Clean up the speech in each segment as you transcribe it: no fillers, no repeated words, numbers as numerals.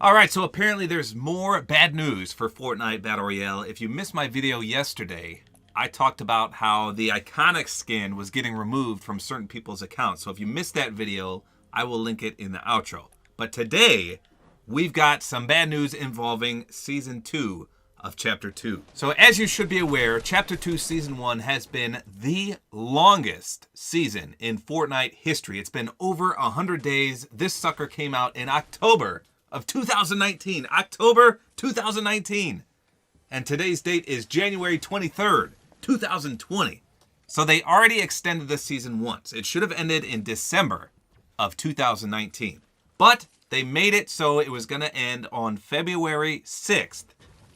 Alright, so apparently there's more bad news for Fortnite Battle Royale. If you missed my video yesterday, I talked about how the iconic skin was getting removed from certain people's accounts. So if you missed that video, I will link it in the outro. But today, we've got some bad news involving Season 2 of Chapter 2. So as you should be aware, Chapter 2 Season 1 has been the longest season in Fortnite history. It's been over 100 days. This sucker came out in October of 2019. October 2019. And today's date is January 23rd, 2020. So they already extended the season once. It should have ended in December of 2019. But they made it so it was going to end on February 6th,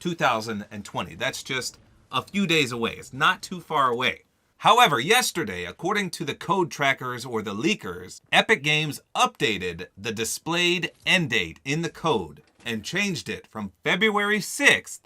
2020. That's just a few days away. It's not too far away. However, yesterday, according to the code trackers or the leakers, Epic Games updated the displayed end date in the code and changed it from February 6th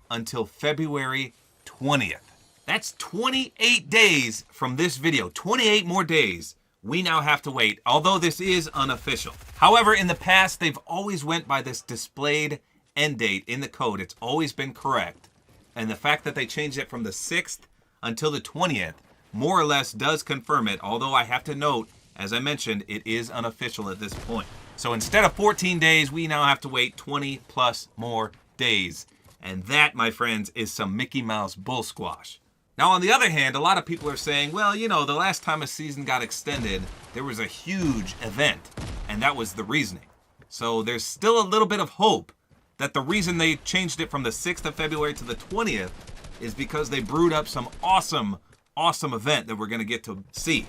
until February 20th. That's 28 days from this video. 28 more days we now have to wait, although this is unofficial. However, in the past, they've always went by this displayed end date in the code. It's always been correct. And the fact that they changed it from the 6th until the 20th more or less does confirm it, although I have to note, as I mentioned, it is unofficial at this point. So instead of 14 days, we now have to wait 20 plus more days. And that, my friends, is some Mickey Mouse bull squash. Now, on the other hand, a lot of people are saying, well, you know, the last time a season got extended, there was a huge event, and that was the reasoning. So there's still a little bit of hope that the reason they changed it from the 6th of February to the 20th is because they brewed up some awesome event that we're going to get to see.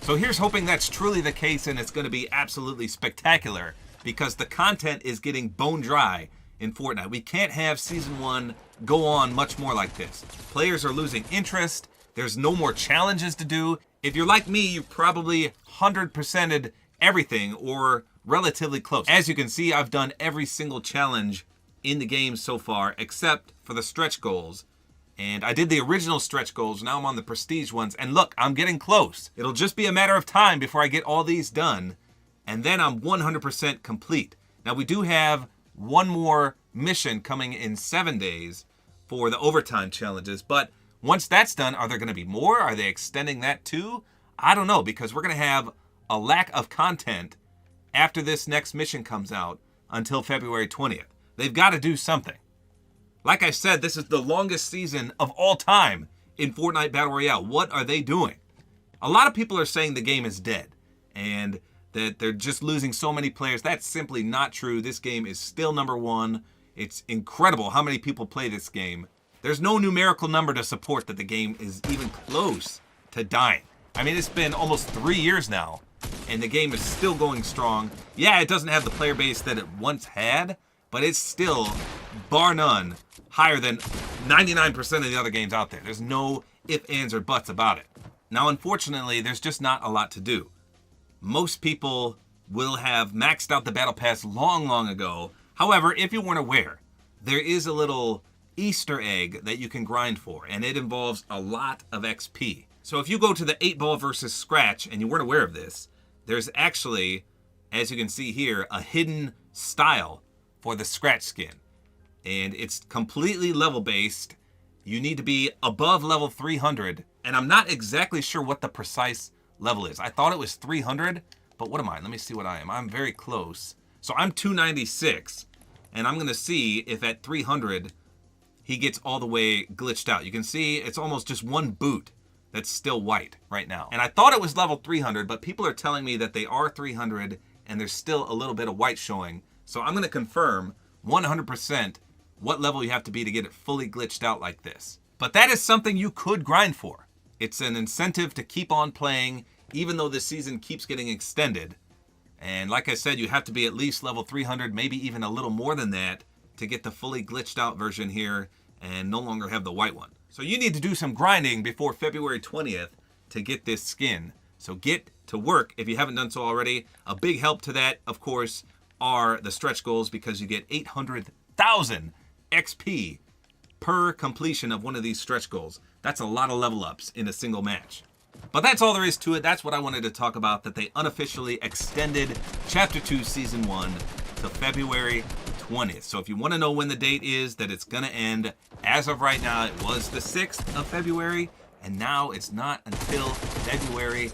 So here's hoping that's truly the case and it's going to be absolutely spectacular, because the content is getting bone dry in Fortnite. We can't have Season 1 go on much more like this. Players are losing interest. There's no more challenges to do. If you're like me, you've probably 100%ed everything or relatively close. As you can see, I've done every single challenge in the game so far except for the stretch goals. And I did the original stretch goals, now I'm on the prestige ones, and look, I'm getting close. It'll just be a matter of time before I get all these done, and then I'm 100% complete. Now we do have one more mission coming in 7 days for the overtime challenges, but once that's done, are there going to be more? Are they extending that too? I don't know, because we're going to have a lack of content after this next mission comes out until February 20th. They've got to do something. Like I said, this is the longest season of all time in Fortnite Battle Royale. What are they doing? A lot of people are saying the game is dead and that they're just losing so many players. That's simply not true. This game is still #1. It's incredible how many people play this game. There's no numerical number to support that the game is even close to dying. I mean, it's been almost 3 years now, and the game is still going strong. Yeah, it doesn't have the player base that it once had, but it's still, bar none, higher than 99% of the other games out there. There's no ifs, ands, or buts about it. Now, unfortunately, there's just not a lot to do. Most people will have maxed out the Battle Pass long ago. However, if you weren't aware, there is a little Easter egg that you can grind for, and it involves a lot of XP. So if you go to the 8-ball versus Scratch, and you weren't aware of this, there's actually, as you can see here, a hidden style for the Scratch skin. And it's completely level-based. You need to be above level 300, and I'm not exactly sure what the precise level is. I thought it was 300, but what am I? Let me see what I am. I'm very close. So I'm 296, and I'm going to see if at 300 he gets all the way glitched out. You can see it's almost just one boot that's still white right now. And I thought it was level 300, but people are telling me that they are 300, and there's still a little bit of white showing. So I'm going to confirm 100% what level you have to be to get it fully glitched out like this. But that is something you could grind for. It's an incentive to keep on playing, even though this season keeps getting extended. And like I said, you have to be at least level 300, maybe even a little more than that, to get the fully glitched out version here and no longer have the white one. So you need to do some grinding before February 20th to get this skin. So get to work if you haven't done so already. A big help to that, of course, are the stretch goals, because you get 800,000 XP per completion of one of these stretch goals. That's a lot of level ups in a single match. But that's all there is to it. That's what I wanted to talk about, that they unofficially extended Chapter 2 Season 1 to February 20th. So if you want to know when the date is that it's going to end, as of right now, it was the 6th of February, and now it's not until February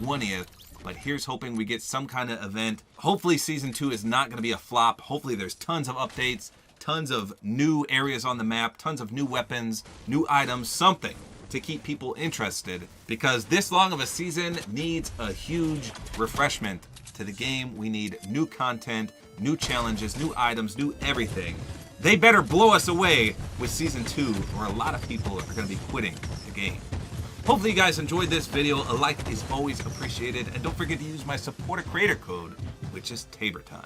20th. But here's hoping we get some kind of event. Hopefully Season 2 is not going to be a flop. Hopefully there's tons of updates, tons of new areas on the map, tons of new weapons, new items, something to keep people interested. Because this long of a season needs a huge refreshment to the game. We need new content, new challenges, new items, new everything. They better blow us away with Season 2 or a lot of people are going to be quitting the game. Hopefully you guys enjoyed this video. A like is always appreciated. And don't forget to use my Support-A-Creator code, which is tabortime.